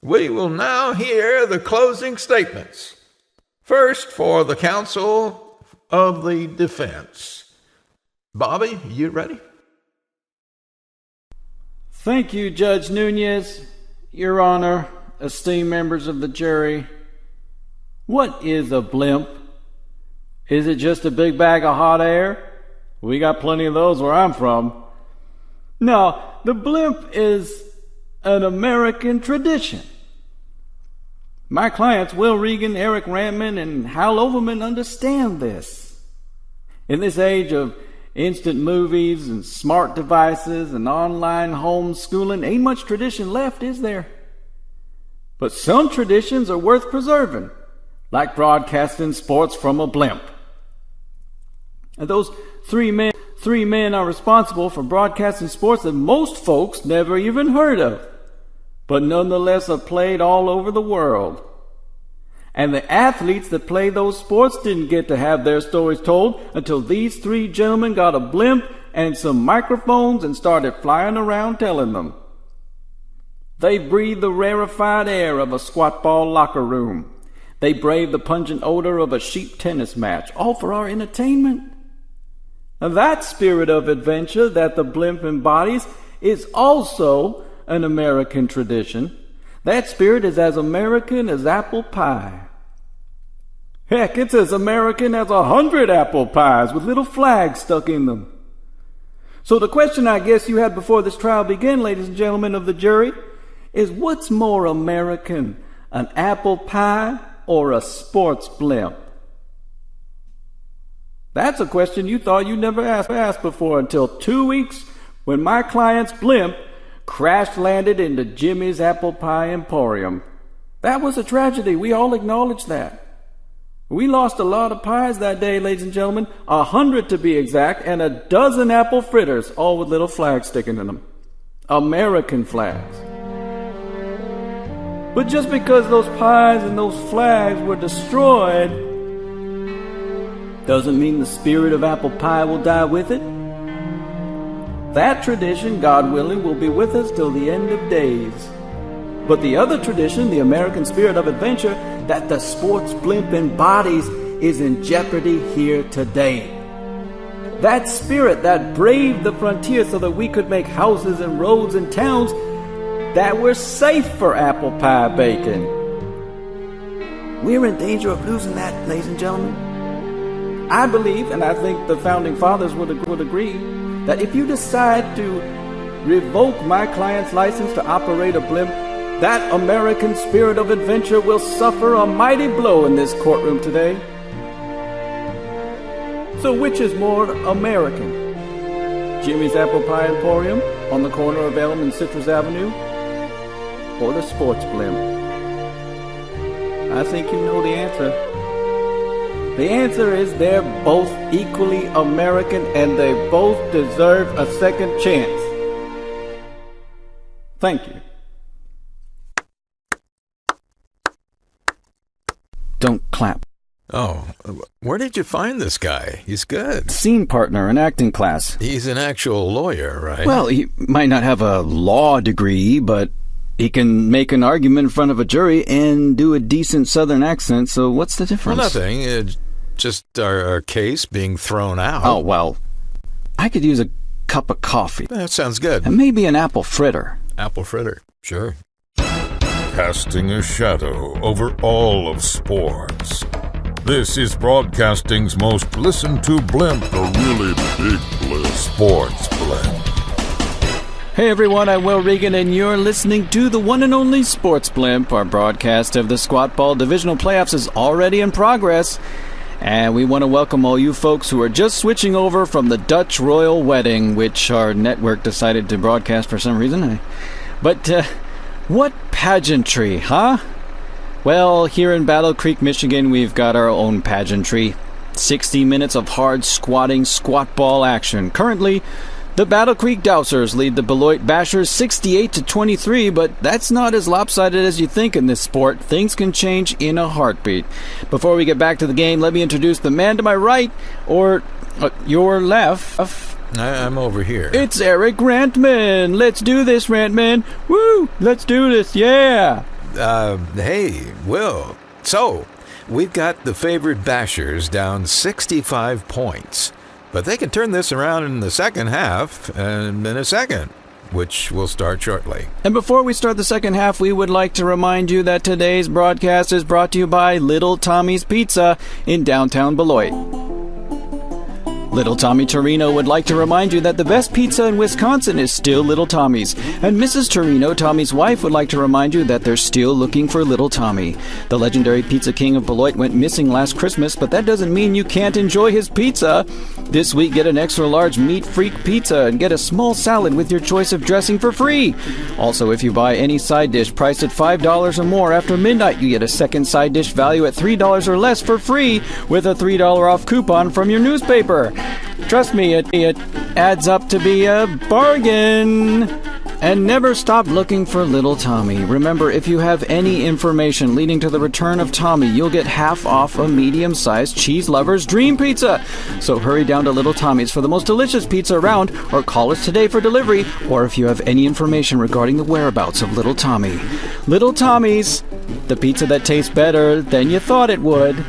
We will now hear the closing statements. First, for the counsel of the defense. Bobby, you ready? Thank you, Judge Nunez. Your Honor, esteemed members of the jury, what is a blimp? Is it just a big bag of hot air? We got plenty of those where I'm from. No, the blimp is an American tradition. My clients, Will Regan, Eric Rantman, and Hal Overman, understand this. In this age of instant movies and smart devices and online homeschooling, ain't much tradition left, is there? But some traditions are worth preserving, like broadcasting sports from a blimp. And those three men are responsible for broadcasting sports that most folks never even heard of, but nonetheless are played all over the world. And the athletes that play those sports didn't get to have their stories told until these three gentlemen got a blimp and some microphones and started flying around telling them. They breathe the rarefied air of a squatball locker room. They brave the pungent odor of a sheep tennis match, all for our entertainment. And that spirit of adventure that the blimp embodies is also an American tradition. That spirit is as American as apple pie. Heck, it's as American as 100 apple pies with little flags stuck in them. So the question I guess you had before this trial began, ladies and gentlemen of the jury, is what's more American, an apple pie or a sports blimp? That's a question you thought you'd never asked before until 2 weeks when my client's blimp crash-landed into Jimmy's Apple Pie Emporium. That was a tragedy. We all acknowledge that. We lost a lot of pies that day, ladies and gentlemen, 100 to be exact, and a dozen apple fritters, all with little flags sticking in them. American flags. But just because those pies and those flags were destroyed doesn't mean the spirit of apple pie will die with it. That tradition, God willing, will be with us till the end of days. But the other tradition, the American spirit of adventure that the sports blimp embodies, is in jeopardy here today. That spirit that braved the frontier so that we could make houses and roads and towns that were safe for apple pie baking. We're in danger of losing that, ladies and gentlemen. I believe, and I think the founding fathers would agree, that if you decide to revoke my client's license to operate a blimp, that American spirit of adventure will suffer a mighty blow in this courtroom today. So which is more American? Jimmy's Apple Pie Emporium on the corner of Elm and Citrus Avenue, or the sports blimp? I think you know the answer. The answer is they're both equally American and they both deserve a second chance. Thank you. Don't clap. Oh, where did you find this guy? He's good. Scene partner in acting class. He's an actual lawyer, right? Well, he might not have a law degree, but he can make an argument in front of a jury and do a decent Southern accent, so what's the difference? Well, nothing. Just our case being thrown out. Oh, well, I could use a cup of coffee. That sounds good. And maybe an apple fritter. Apple fritter, sure. Casting a shadow over all of sports. This is broadcasting's most listened to blimp, the really big blimp, Sports Blimp. Hey everyone, I'm Will Regan, and you're listening to the one and only Sports Blimp. Our broadcast of the Squat Ball Divisional Playoffs is already in progress, and we want to welcome all you folks who are just switching over from the Dutch Royal Wedding, which our network decided to broadcast for some reason. But what pageantry, huh? Well, here in Battle Creek, Michigan, we've got our own pageantry. 60 minutes of hard squatting squat ball action. Currently, the Battle Creek Dousers lead the Beloit Bashers 68-23, but that's not as lopsided as you think in this sport. Things can change in a heartbeat. Before we get back to the game, let me introduce the man to my right, or your left. I'm over here. It's Eric Rantman. Let's do this, Rantman. Woo! Let's do this, yeah! Hey, Will. So, we've got the favored Bashers down 65 points. But they can turn this around in the second half and in a second, which will start shortly. And before we start the second half, we would like to remind you that today's broadcast is brought to you by Little Tommy's Pizza in downtown Beloit. Little Tommy Torino would like to remind you that the best pizza in Wisconsin is still Little Tommy's. And Mrs. Torino, Tommy's wife, would like to remind you that they're still looking for Little Tommy. The legendary pizza king of Beloit went missing last Christmas, but that doesn't mean you can't enjoy his pizza. This week, get an extra large meat freak pizza and get a small salad with your choice of dressing for free. Also, if you buy any side dish priced at $5 or more after midnight, you get a second side dish value at $3 or less for free with a $3 off coupon from your newspaper. Trust me, it adds up to be a bargain. And never stop looking for Little Tommy. Remember, if you have any information leading to the return of Tommy, you'll get half off a medium-sized cheese lover's dream pizza. So hurry down to Little Tommy's for the most delicious pizza around, or call us today for delivery, or if you have any information regarding the whereabouts of Little Tommy. Little Tommy's, the pizza that tastes better than you thought it would.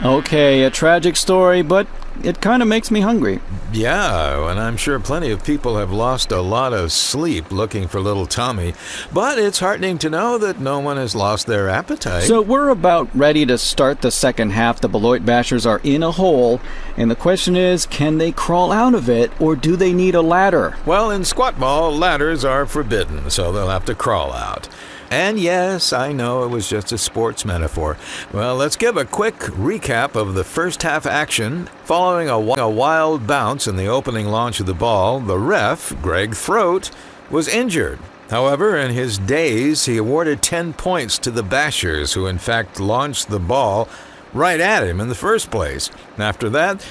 Okay, a tragic story, but it kind of makes me hungry. Yeah, and I'm sure plenty of people have lost a lot of sleep looking for Little Tommy, but it's heartening to know that no one has lost their appetite. So we're about ready to start the second half. The Beloit Bashers are in a hole, and the question is, can they crawl out of it, or do they need a ladder? Well, in squatball, ladders are forbidden, so they'll have to crawl out. And yes, I know it was just a sports metaphor. Well, let's give a quick recap of the first half action. Following a wild bounce in the opening launch of the ball, the ref, Greg Throat, was injured. However, in his daze, he awarded 10 points to the Bashers, who in fact launched the ball right at him in the first place. After that,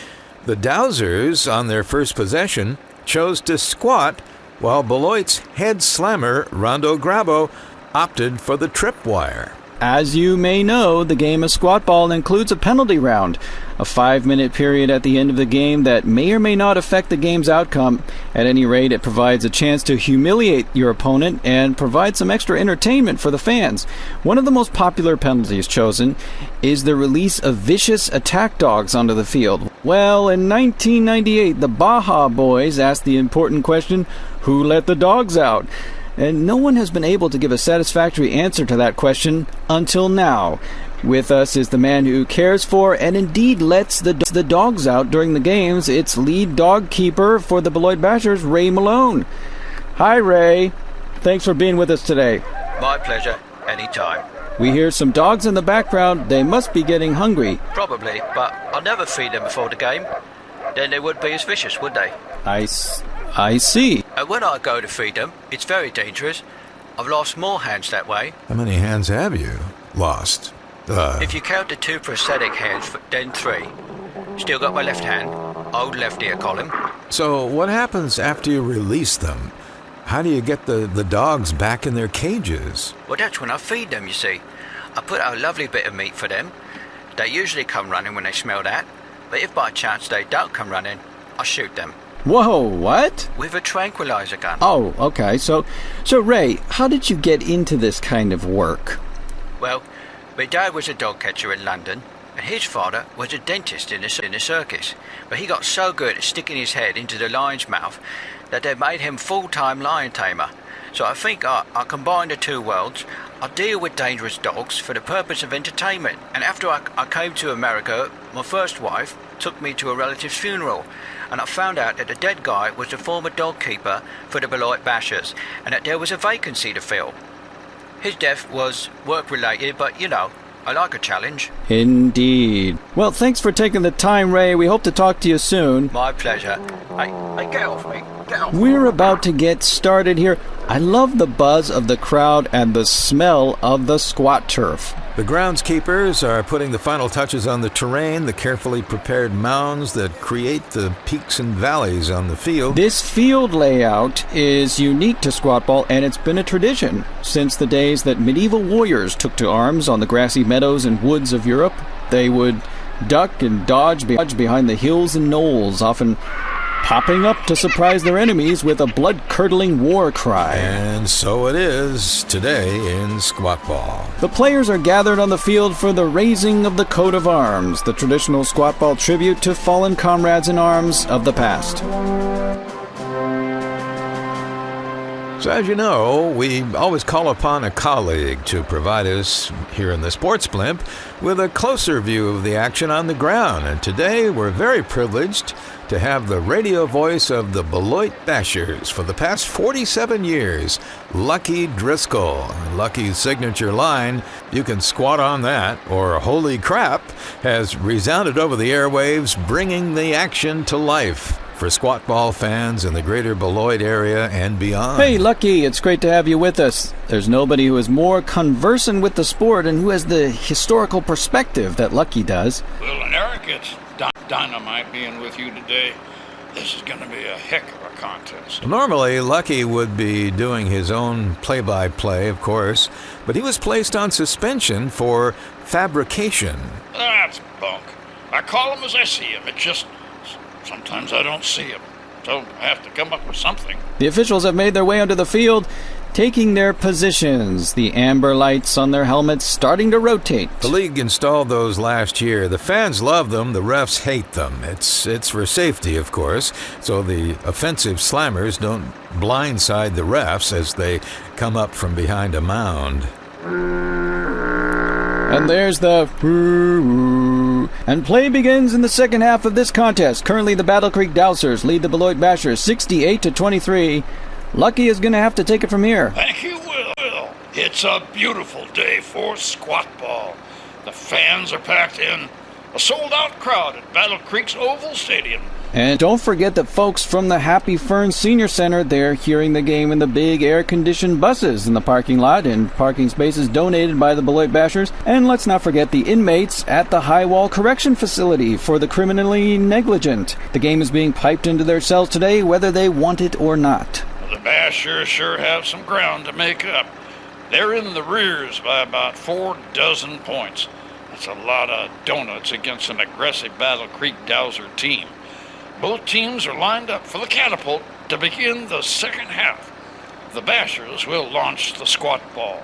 the Dowsers, on their first possession, chose to squat, while Beloit's head slammer, Rondo Grabo, opted for the tripwire. As you may know, the game of squatball includes a penalty round, a 5-minute period at the end of the game that may or may not affect the game's outcome. At any rate, it provides a chance to humiliate your opponent and provide some extra entertainment for the fans. One of the most popular penalties chosen is the release of vicious attack dogs onto the field. Well, in 1998, the Baja Boys asked the important question, who let the dogs out? And no one has been able to give a satisfactory answer to that question until now. With us is the man who cares for and indeed lets the dogs out during the games. It's lead dog keeper for the Beloit Bashers, Ray Malone. Hi, Ray. Thanks for being with us today. My pleasure. Anytime. We hear some dogs in the background. They must be getting hungry. Probably, but I'll never feed them before the game. Then they wouldn't be as vicious, would they? I see. And when I go to feed them, it's very dangerous. I've lost more hands that way. How many hands have you lost? If you count the 2 prosthetic hands, then 3. Still got my left hand. Old lefty, I call him. So what happens after you release them? How do you get the dogs back in their cages? Well, that's when I feed them, you see. I put out a lovely bit of meat for them. They usually come running when they smell that. But if by chance they don't come running, I shoot them. Whoa, what? With a tranquilizer gun. Oh, okay. So Ray, how did you get into this kind of work? Well, my dad was a dog catcher in London, and his father was a dentist in a circus. But he got so good at sticking his head into the lion's mouth that they made him full-time lion tamer. So I think I combined the two worlds. I deal with dangerous dogs for the purpose of entertainment. And after I came to America, my first wife took me to a relative's funeral, and I found out that the dead guy was the former dog keeper for the Beloit Bashers, and that there was a vacancy to fill. His death was work-related, but, you know, I like a challenge. Indeed. Well, thanks for taking the time, Ray. We hope to talk to you soon. My pleasure. Hey, get off me. Get off. We're about to get started here. I love the buzz of the crowd and the smell of the squat turf. The groundskeepers are putting the final touches on the terrain, the carefully prepared mounds that create the peaks and valleys on the field. This field layout is unique to squatball, and it's been a tradition since the days that medieval warriors took to arms on the grassy meadows and woods of Europe. They would duck and dodge behind the hills and knolls, often popping up to surprise their enemies with a blood-curdling war cry. And so it is today in squat ball. The players are gathered on the field for the raising of the coat of arms, the traditional squat ball tribute to fallen comrades in arms of the past. So as you know, we always call upon a colleague to provide us here in the Sports Blimp with a closer view of the action on the ground. And today we're very privileged to have the radio voice of the Beloit Bashers for the past 47 years, Lucky Driscol. Lucky's signature line, "You can squat on that," or "Holy crap," has resounded over the airwaves, bringing the action to life for squat ball fans in the greater Beloit area and beyond. Hey, Lucky, it's great to have you with us. There's nobody who is more conversant with the sport and who has the historical perspective that Lucky does. Well, and Eric, it's dynamite being with you today. This is going to be a heck of a contest. Normally, Lucky would be doing his own play-by-play, of course, but he was placed on suspension for fabrication. That's bunk. I call him as I see him. It's just sometimes I don't see him, so I have to come up with something. The officials have made their way onto the field, taking their positions, the amber lights on their helmets starting to rotate. The league installed those last year. The fans love them, the refs hate them. It's for safety, of course, so the offensive slammers don't blindside the refs as they come up from behind a mound. And there's the and play begins in the second half of this contest. Currently, the Battle Creek Dowsers lead the Beloit Bashers 68-23. Lucky is going to have to take it from here. Thank you, Will. It's a beautiful day for squat ball. The fans are packed in. A sold-out crowd at Battle Creek's Oval Stadium. And don't forget that folks from the Happy Fern Senior Center, they're hearing the game in the big air-conditioned buses in the parking lot and parking spaces donated by the Beloit Bashers. And let's not forget the inmates at the High Wall Correction Facility for the criminally negligent. The game is being piped into their cells today, whether they want it or not. The Bashers sure have some ground to make up. They're in the rears by about 4 dozen points. That's a lot of donuts against an aggressive Battle Creek Dowser team. Both teams are lined up for the catapult to begin the second half. The Bashers will launch the squat ball.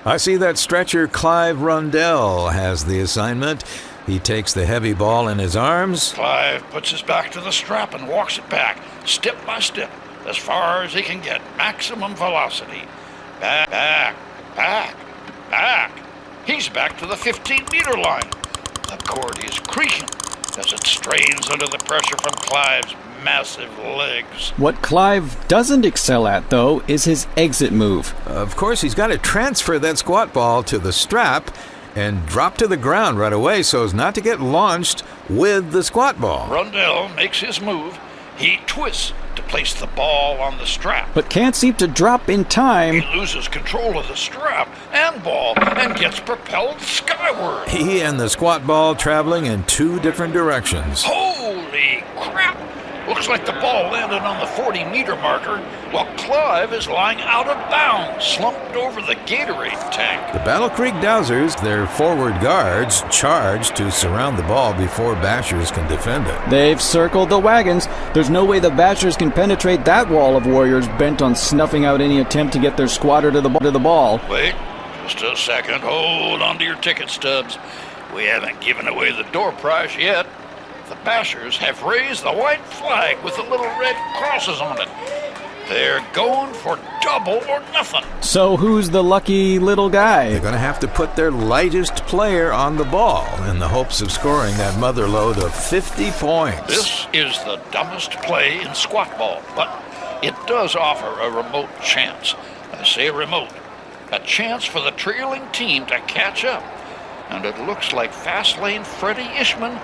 I see that stretcher Clive Rundell has the assignment. He takes the heavy ball in his arms. Clive puts his back to the strap and walks it back, step by step, as far as he can get maximum velocity. Back, back, back, back. He's back to the 15-meter line. The cord is creaking as it strains under the pressure from Clive's massive legs. What Clive doesn't excel at, though, is his exit move. Of course, he's got to transfer that squat ball to the strap and drop to the ground right away so as not to get launched with the squat ball. Rundell makes his move. He twists to place the ball on the strap. But can't seem to drop in time. He loses control of the strap and ball and gets propelled skyward. He and the squat ball traveling in 2 different directions. Holy crap! Looks like the ball landed on the 40-meter marker while Clive is lying out of bounds, slumped over the Gatorade tank. The Battle Creek Dowsers, their forward guards, charge to surround the ball before Bashers can defend it. They've circled the wagons. There's no way the Bashers can penetrate that wall of warriors bent on snuffing out any attempt to get their squatter to the ball. Wait, just a second. Hold on to your ticket stubs. We haven't given away the door prize yet. The Bashers have raised the white flag with the little red crosses on it. They're going for double or nothing. So who's the lucky little guy? They're going to have to put their lightest player on the ball in the hopes of scoring that mother load of 50 points. This is the dumbest play in squat ball, but it does offer a remote chance. I say remote. A chance for the trailing team to catch up. And it looks like fast lane Freddie Ishman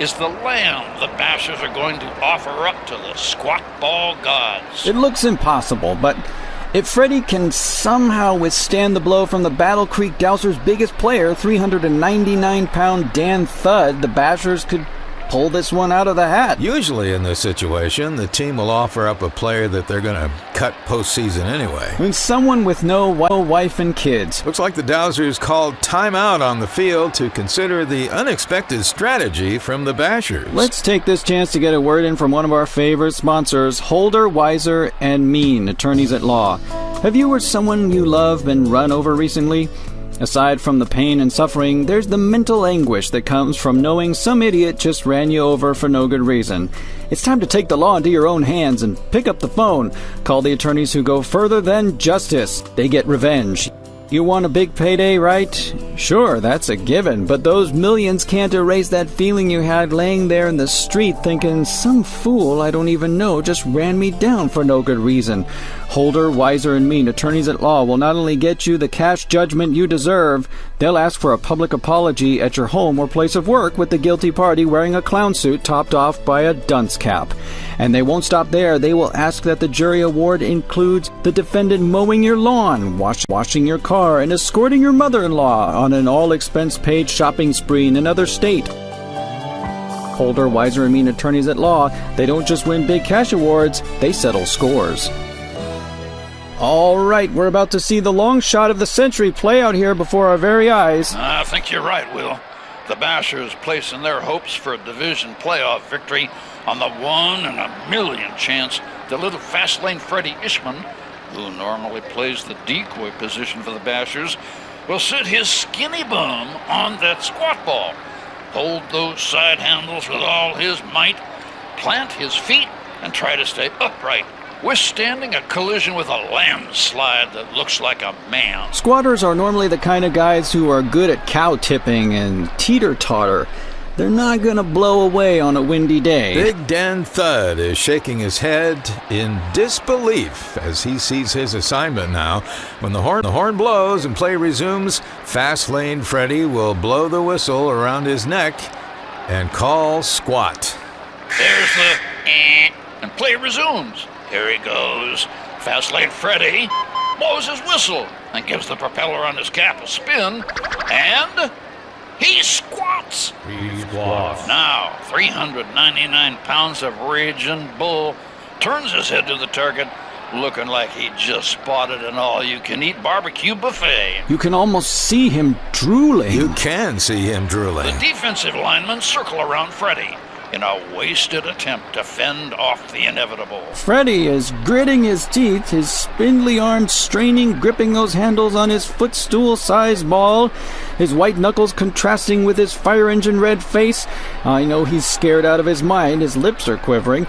is the lamb the Bashers are going to offer up to the squat ball gods. It looks impossible, but if Freddie can somehow withstand the blow from the Battle Creek Dowsers' biggest player, 399-pound Dan Thud, the Bashers could pull this one out of the hat. Usually in this situation, the team will offer up a player that they're going to cut postseason anyway. And someone with no wife and kids. Looks like the Dowsers called timeout on the field to consider the unexpected strategy from the Bashers. Let's take this chance to get a word in from one of our favorite sponsors, Holder, Weiser, and Mean, attorneys at law. Have you or someone you love been run over recently? Aside from the pain and suffering, there's the mental anguish that comes from knowing some idiot just ran you over for no good reason. It's time to take the law into your own hands and pick up the phone. Call the attorneys who go further than justice. They get revenge. You want a big payday, right? Sure, that's a given, but those millions can't erase that feeling you had laying there in the street thinking some fool I don't even know just ran me down for no good reason. Holder, Weiser, and Mean, attorneys at law, will not only get you the cash judgment you deserve, they'll ask for a public apology at your home or place of work with the guilty party wearing a clown suit topped off by a dunce cap. And they won't stop there. They will ask that the jury award includes the defendant mowing your lawn, washing your car, and escorting your mother-in-law on an all-expense-paid shopping spree in another state. Holder, Weiser, and Mean, attorneys at law, they don't just win big cash awards, they settle scores. All right, we're about to see the long shot of the century play out here before our very eyes. I think you're right, Will. The Bashers placing their hopes for a division playoff victory on the 1 in a million chance that little fast lane Freddie Ishman, who normally plays the decoy position for the Bashers, will sit his skinny bum on that squat ball, hold those side handles with all his might, plant his feet, and try to stay upright, withstanding a collision with a landslide that looks like a man. Squatters are normally the kind of guys who are good at cow tipping and teeter-totter. They're not going to blow away on a windy day. Big Dan Thud is shaking his head in disbelief as he sees his assignment now. When the horn blows and play resumes, Fast Lane Freddy will blow the whistle around his neck and call squat. There's the and play resumes. Here he goes. Fast Lane Freddy blows his whistle and gives the propeller on his cap a spin, and he squats. Now, 399 pounds of raging bull turns his head to the target, looking like he just spotted an all-you-can-eat barbecue buffet. You can almost see him drooling. You can see him drooling. The defensive linemen circle around Freddy in a wasted attempt to fend off the inevitable. Freddy is gritting his teeth, his spindly arms straining, gripping those handles on his footstool-sized ball, his white knuckles contrasting with his fire engine red face. I know he's scared out of his mind, his lips are quivering,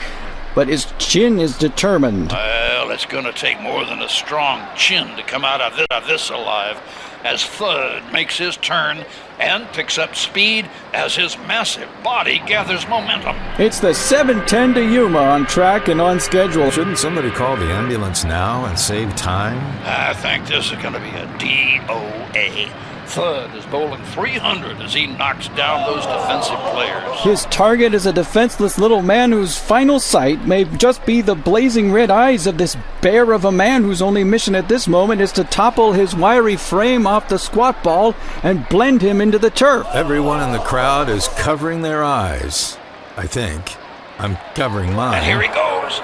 but his chin is determined. Well, it's going to take more than a strong chin to come out of this alive, as Thud makes his turn and picks up speed as his massive body gathers momentum. It's the 7:10 to Yuma on track and on schedule. Shouldn't somebody call the ambulance now and save time? I think this is going to be a DOA. Thud is bowling 300 as he knocks down those defensive players. His target is a defenseless little man whose final sight may just be the blazing red eyes of this bear of a man whose only mission at this moment is to topple his wiry frame off the squat ball and blend him into the turf. Everyone in the crowd is covering their eyes. I think. I'm covering mine. And here he goes.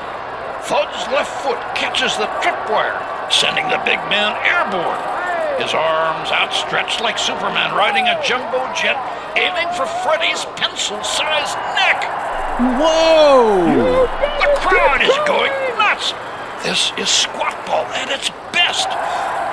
Thud's left foot catches the tripwire, sending the big man airborne. His arms outstretched like Superman riding a jumbo jet, aiming for Freddy's pencil-sized neck. Whoa! The crowd is going nuts. This is squat ball at its best.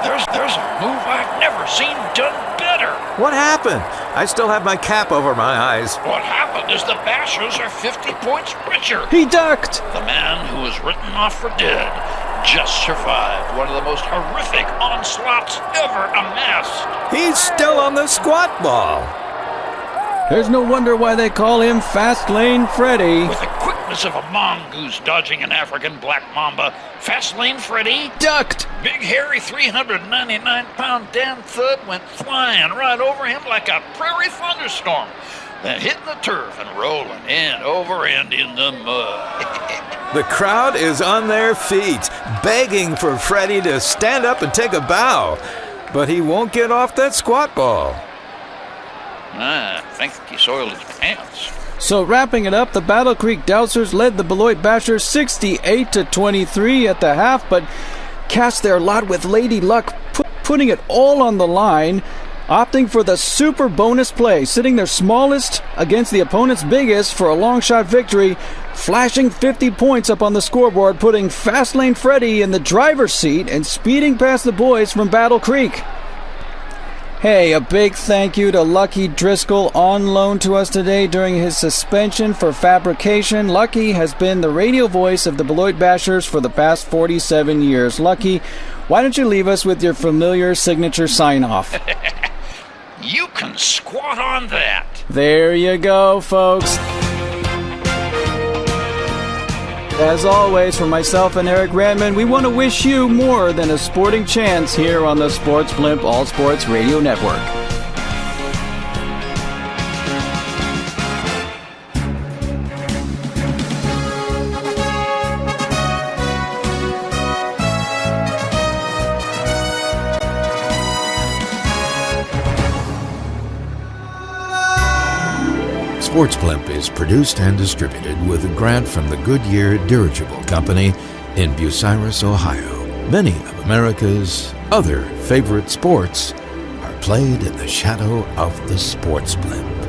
There's a move I've never seen done better. What happened? I still have my cap over my eyes. What happened is the Bashers are 50 points richer. He ducked! The man who was written off for dead just survived one of the most horrific onslaughts ever amassed. He's still on the squat ball. There's no wonder why they call him Fast Lane Freddy. With the quickness of a mongoose dodging an African black mamba, Fast Lane Freddy Ducked! big hairy 399-pound Dan Thud went flying right over him like a prairie thunderstorm, then hitting the turf and rolling end over end in the mud. The crowd is on their feet, begging for Freddy to stand up and take a bow, but he won't get off that squat ball. I think he soiled his pants. So wrapping it up, the Battle Creek Dousers led the Beloit Basher 68-23 at the half, but cast their lot with Lady Luck, putting it all on the line, opting for the super bonus play, sitting their smallest against the opponent's biggest for a long shot victory, flashing 50 points up on the scoreboard, putting Fastlane Freddy in the driver's seat and speeding past the boys from Battle Creek. Hey, a big thank you to Lucky Driscol, on loan to us today during his suspension for Fabrication. Lucky has been the radio voice of the Beloit Bashers for the past 47 years. Lucky, why don't you leave us with your familiar signature sign-off? You can squat on that. There you go, folks. As always, for myself and Eric Radman, we want to wish you more than a sporting chance here on the Sportsblimp All Sports Radio Network. Sportsblimp is produced and distributed with a grant from the Goodyear Dirigible Company in Bucyrus, Ohio. Many of America's other favorite sports are played in the shadow of the Sportsblimp.